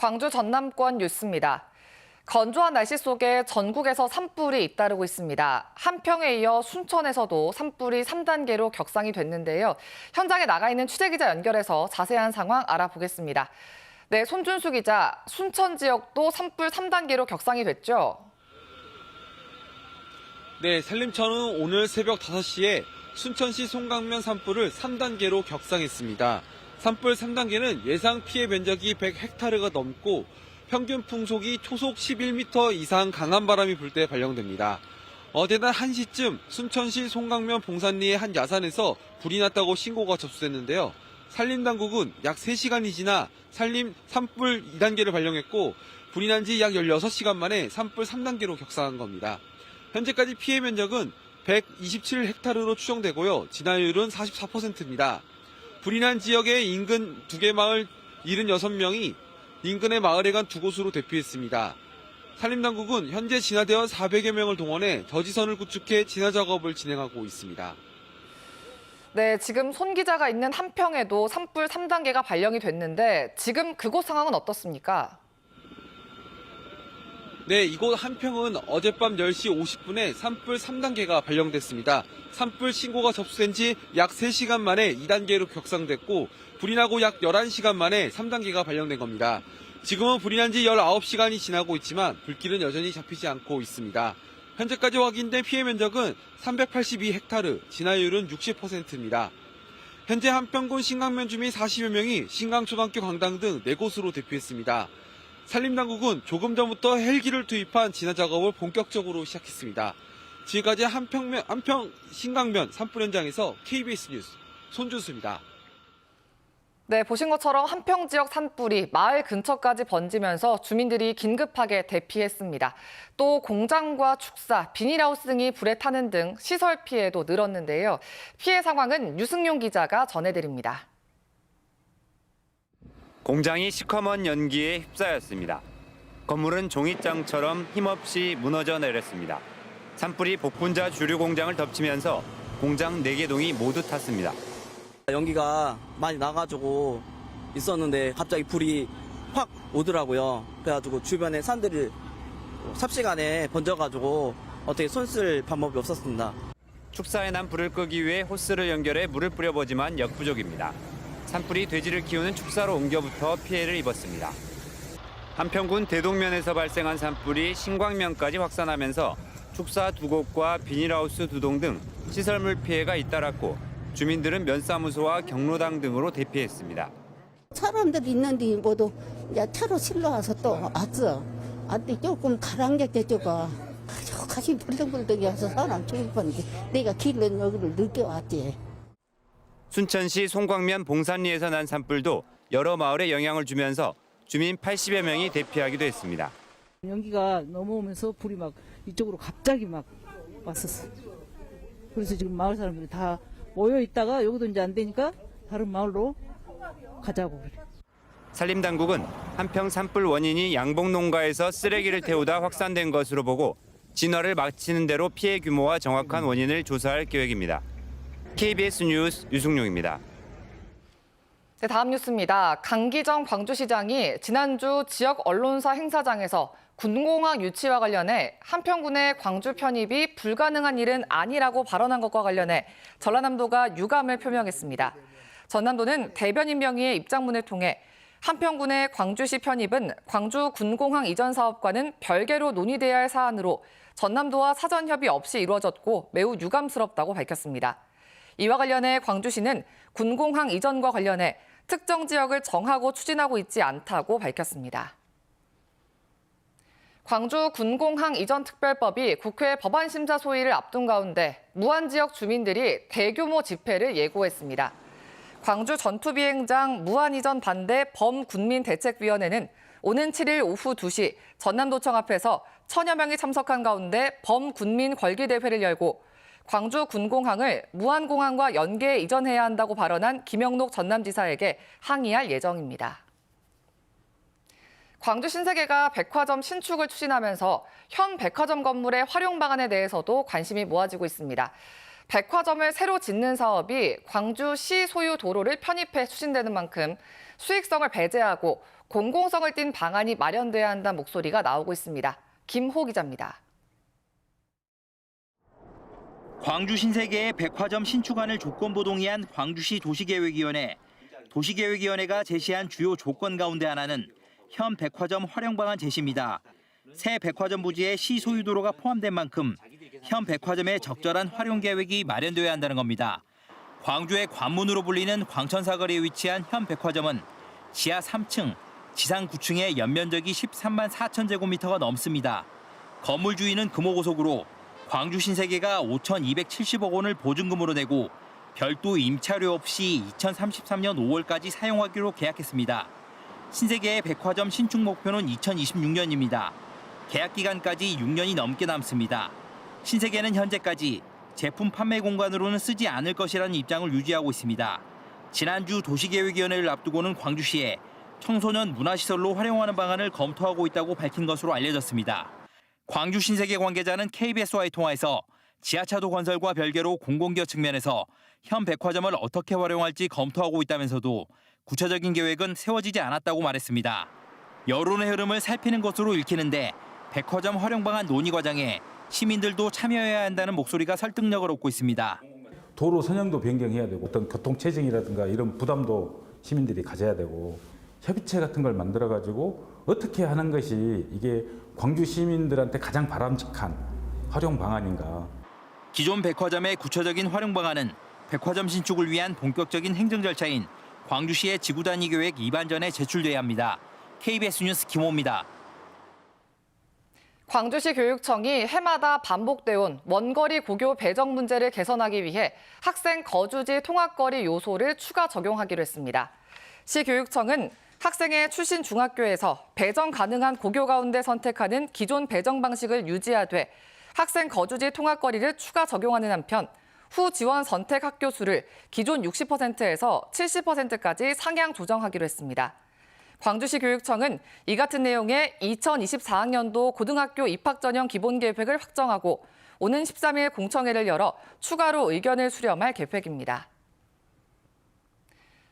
광주 전남권 뉴스입니다. 건조한 날씨 속에 전국에서 산불이 잇따르고 있습니다. 한평에 이어 순천에서도 산불이 3단계로 격상이 됐는데요. 현장에 나가 있는 취재기자 연결해서 자세한 상황 알아보겠습니다. 네, 손준수 기자, 순천 지역도 산불 3단계로 격상이 됐죠? 네, 산림청은 오늘 새벽 5시에 순천시 송강면 산불을 3단계로 격상했습니다. 산불 3단계는 예상 피해 면적이 100헥타르가 넘고 평균 풍속이 초속 11m 이상 강한 바람이 불 때 발령됩니다. 어제날 1시쯤 순천시 송강면 봉산리의 한 야산에서 불이 났다고 신고가 접수됐는데요. 산림당국은 약 3시간이 지나 산불 2단계를 발령했고 불이 난 지 약 16시간 만에 산불 3단계로 격상한 겁니다. 현재까지 피해 면적은 127헥타르로 추정되고요. 진화율은 44%입니다. 불이 난 지역의 인근 2개 마을 76명이 인근의 마을에 간 2곳으로 대피했습니다. 산림당국은 현재 진화대원 400여 명을 동원해 저지선을 구축해 진화 작업을 진행하고 있습니다. 네, 지금 손 기자가 있는 한평에도 산불 3단계가 발령이 됐는데 지금 그곳 상황은 어떻습니까? 네, 이곳 한평은 어젯밤 10시 50분에 산불 3단계가 발령됐습니다. 산불 신고가 접수된 지 약 3시간 만에 2단계로 격상됐고 불이 나고 약 11시간 만에 3단계가 발령된 겁니다. 지금은 불이 난 지 19시간이 지나고 있지만 불길은 여전히 잡히지 않고 있습니다. 현재까지 확인된 피해 면적은 382헥타르, 진화율은 60%입니다. 현재 한평군 신강면 주민 40여 명이 신강초등학교 강당 등 4곳으로 대피했습니다. 산림당국은 조금 전부터 헬기를 투입한 진화 작업을 본격적으로 시작했습니다. 지금까지 한평 신강면 산불 현장에서 KBS 뉴스 손준수입니다. 네, 보신 것처럼 한평 지역 산불이 마을 근처까지 번지면서 주민들이 긴급하게 대피했습니다. 또 공장과 축사, 비닐하우스 등이 불에 타는 등 시설 피해도 늘었는데요. 피해 상황은 유승용 기자가 전해드립니다. 공장이 시커먼 연기에 휩싸였습니다. 건물은 종잇장처럼 힘없이 무너져 내렸습니다. 산불이 복분자 주류 공장을 덮치면서 공장 4개 동이 모두 탔습니다. 연기가 많이 나가지고 있었는데 갑자기 불이 확 오더라고요. 그래가지고 주변에 산들이 삽시간에 번져가지고 어떻게 손쓸 방법이 없었습니다. 축사에 난 불을 끄기 위해 호스를 연결해 물을 뿌려보지만 역부족입니다. 산불이 돼지를 키우는 축사로 옮겨붙어 피해를 입었습니다. 한평군 대동면에서 발생한 산불이 신광면까지 확산하면서 축사 2곳과 비닐하우스 2동 등 시설물 피해가 잇따랐고 주민들은 면사무소와 경로당 등으로 대피했습니다. 사람들 있는데 모두 이제 차로 실러 와서 또 왔어. 왔더니 조금 가라앉게 저가 가시 벌떡벌떡이 와서 사람 죽을 뻔했지. 내가 길로 여기를 늦게 왔지. 순천시 송광면 봉산리에서 난 산불도 여러 마을에 영향을 주면서 주민 80여 명이 대피하기도 했습니다. 연기가 넘어오면서 불이 막 이쪽으로 갑자기 막 왔었어. 그래서 지금 마을 사람들이 다 모여 있다가 여기도 이제 안 되니까 다른 마을로 가자고 그래. 산림당국은 한평 산불 원인이 양봉농가에서 쓰레기를 태우다 확산된 것으로 보고 진화를 마치는 대로 피해 규모와 정확한 원인을 조사할 계획입니다. KBS 뉴스 유승용입니다. 네, 다음 뉴스입니다. 강기정 광주시장이 지난주 지역 언론사 행사장에서 군공항 유치와 관련해 한평군의 광주 편입이 불가능한 일은 아니라고 발언한 것과 관련해 전라남도가 유감을 표명했습니다. 전남도는 대변인 명의의 입장문을 통해 한평군의 광주시 편입은 광주 군공항 이전 사업과는 별개로 논의돼야 할 사안으로 전남도와 사전 협의 없이 이루어졌고 매우 유감스럽다고 밝혔습니다. 이와 관련해 광주시는 군공항 이전과 관련해 특정 지역을 정하고 추진하고 있지 않다고 밝혔습니다. 광주 군공항 이전 특별법이 국회 법안 심사 소위를 앞둔 가운데 무안 지역 주민들이 대규모 집회를 예고했습니다. 광주 전투비행장 무안 이전 반대 범군민대책위원회는 오는 7일 오후 2시 전남도청 앞에서 1000여 명이 참석한 가운데 범군민 걸기대회를 열고 광주 군공항을 무안공항과 연계해 이전해야 한다고 발언한 김영록 전남지사에게 항의할 예정입니다. 광주 신세계가 백화점 신축을 추진하면서 현 백화점 건물의 활용 방안에 대해서도 관심이 모아지고 있습니다. 백화점을 새로 짓는 사업이 광주시 소유 도로를 편입해 추진되는 만큼 수익성을 배제하고 공공성을 띤 방안이 마련돼야 한다는 목소리가 나오고 있습니다. 김호 기자입니다. 광주 신세계의 백화점 신축안을 조건부 동의한 광주시 도시계획위원회. 도시계획위원회가 제시한 주요 조건 가운데 하나는 현 백화점 활용 방안 제시입니다. 새 백화점 부지에 시 소유 도로가 포함된 만큼 현 백화점의 적절한 활용 계획이 마련돼야 한다는 겁니다. 광주의 관문으로 불리는 광천사거리에 위치한 현 백화점은 지하 3층, 지상 9층의 연면적이 13만 4천 제곱미터가 넘습니다. 건물 주인은 금호고속으로 광주 신세계가 5,270억 원을 보증금으로 내고 별도 임차료 없이 2033년 5월까지 사용하기로 계약했습니다. 신세계의 백화점 신축 목표는 2026년입니다. 계약 기간까지 6년이 넘게 남습니다. 신세계는 현재까지 제품 판매 공간으로는 쓰지 않을 것이라는 입장을 유지하고 있습니다. 지난주 도시계획위원회를 앞두고는 광주시에 청소년 문화시설로 활용하는 방안을 검토하고 있다고 밝힌 것으로 알려졌습니다. 광주 신세계 관계자는 KBS와의 통화에서 지하차도 건설과 별개로 공공기업 측면에서 현 백화점을 어떻게 활용할지 검토하고 있다면서도 구체적인 계획은 세워지지 않았다고 말했습니다. 여론의 흐름을 살피는 것으로 읽히는데 백화점 활용 방안 논의 과정에 시민들도 참여해야 한다는 목소리가 설득력을 얻고 있습니다. 도로 선형도 변경해야 되고 어떤 교통체증이라든가 이런 부담도 시민들이 가져야 되고 협의체 같은 걸 만들어가지고 어떻게 하는 것이 이게 광주 시민들한테 가장 바람직한 활용 방안인가. 기존 백화점의 구체적인 활용 방안은 백화점 신축을 위한 본격적인 행정 절차인 광주시의 지구단위 계획 입안전에 제출돼야 합니다. KBS 뉴스 김호입니다. 광주시 교육청이 해마다 반복돼온 원거리 고교 배정 문제를 개선하기 위해 학생 거주지 통학거리 요소를 추가 적용하기로 했습니다. 시 교육청은 학생의 출신 중학교에서 배정 가능한 고교 가운데 선택하는 기존 배정 방식을 유지하되 학생 거주지 통학거리를 추가 적용하는 한편 후 지원 선택 학교 수를 기존 60%에서 70%까지 상향 조정하기로 했습니다. 광주시 교육청은 이 같은 내용의 2024학년도 고등학교 입학 전형 기본 계획을 확정하고 오는 13일 공청회를 열어 추가로 의견을 수렴할 계획입니다.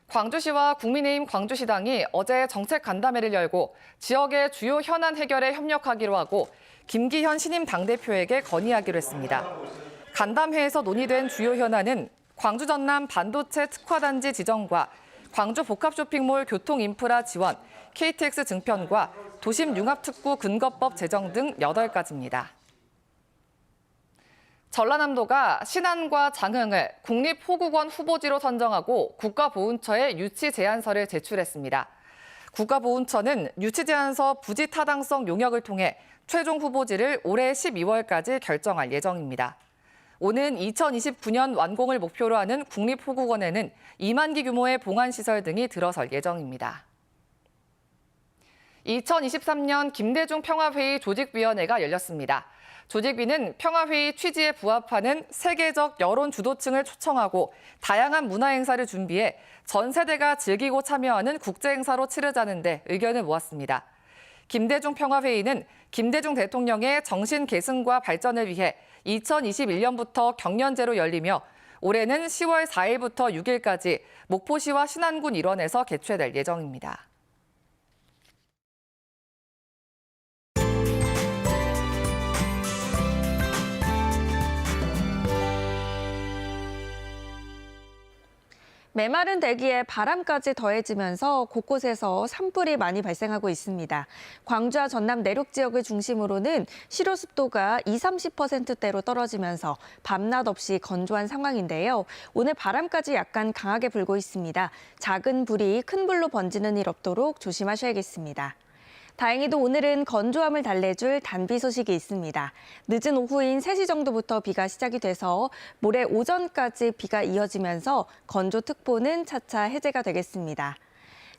광주시와 국민의힘 광주시당이 어제 정책 간담회를 열고 지역의 주요 현안 해결에 협력하기로 하고 김기현 신임 당대표에게 건의하기로 했습니다. 간담회에서 논의된 주요 현안은 광주 전남 반도체 특화단지 지정과 광주 복합쇼핑몰 교통인프라 지원, KTX 증편과 도심 융합특구 근거법 제정 등 8가지입니다. 전라남도가 신안과 장흥을 국립호국원 후보지로 선정하고 국가보훈처에 유치 제안서를 제출했습니다. 국가보훈처는 유치 제안서 부지 타당성 용역을 통해 최종 후보지를 올해 12월까지 결정할 예정입니다. 오는 2029년 완공을 목표로 하는 국립호국원에는 2만 기 규모의 봉안시설 등이 들어설 예정입니다. 2023년 김대중 평화회의 조직위원회가 열렸습니다. 조직위는 평화회의 취지에 부합하는 세계적 여론 주도층을 초청하고 다양한 문화행사를 준비해 전 세대가 즐기고 참여하는 국제행사로 치르자는 데 의견을 모았습니다. 김대중 평화회의는 김대중 대통령의 정신 계승과 발전을 위해 2021년부터 경연제로 열리며 올해는 10월 4일부터 6일까지 목포시와 신안군 일원에서 개최될 예정입니다. 메마른 대기에 바람까지 더해지면서 곳곳에서 산불이 많이 발생하고 있습니다. 광주와 전남 내륙 지역을 중심으로는 실효 습도가 20-30%대로 떨어지면서 밤낮 없이 건조한 상황인데요. 오늘 바람까지 약간 강하게 불고 있습니다. 작은 불이 큰 불로 번지는 일 없도록 조심하셔야겠습니다. 다행히도 오늘은 건조함을 달래줄 단비 소식이 있습니다. 늦은 오후인 3시 정도부터 비가 시작이 돼서 모레 오전까지 비가 이어지면서 건조특보는 차차 해제가 되겠습니다.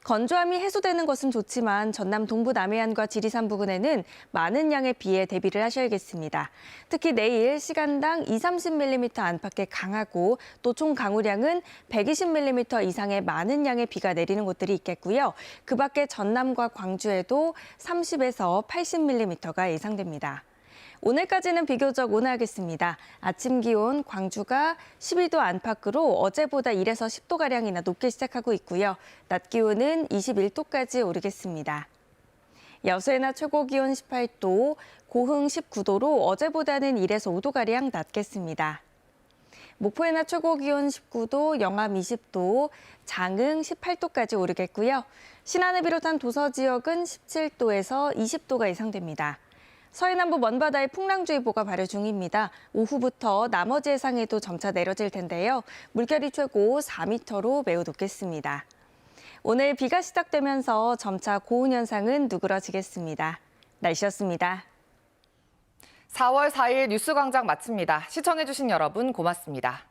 건조함이 해소되는 것은 좋지만 전남 동부 남해안과 지리산 부근에는 많은 양의 비에 대비를 하셔야겠습니다. 특히 내일 시간당 20-30mm 안팎의 강하고 또 총 강우량은 120mm 이상의 많은 양의 비가 내리는 곳들이 있겠고요. 그 밖에 전남과 광주에도 30에서 80mm가 예상됩니다. 오늘까지는 비교적 온화하겠습니다. 아침 기온 광주가 12도 안팎으로 어제보다 1에서 10도가량이나 높게 시작하고 있고요. 낮 기온은 21도까지 오르겠습니다. 여수의 낮 최고 기온 18도, 고흥 19도로 어제보다는 1에서 5도가량 낮겠습니다. 목포의 낮 최고 기온 19도, 영암 20도, 장흥 18도까지 오르겠고요. 신안을 비롯한 도서 지역은 17도에서 20도가 예상됩니다. 서해남부 먼바다에 풍랑주의보가 발효 중입니다. 오후부터 나머지 해상에도 점차 내려질 텐데요. 물결이 최고 4m로 매우 높겠습니다. 오늘 비가 시작되면서 점차 고온 현상은 누그러지겠습니다. 날씨였습니다. 4월 4일 뉴스광장 마칩니다. 시청해주신 여러분 고맙습니다.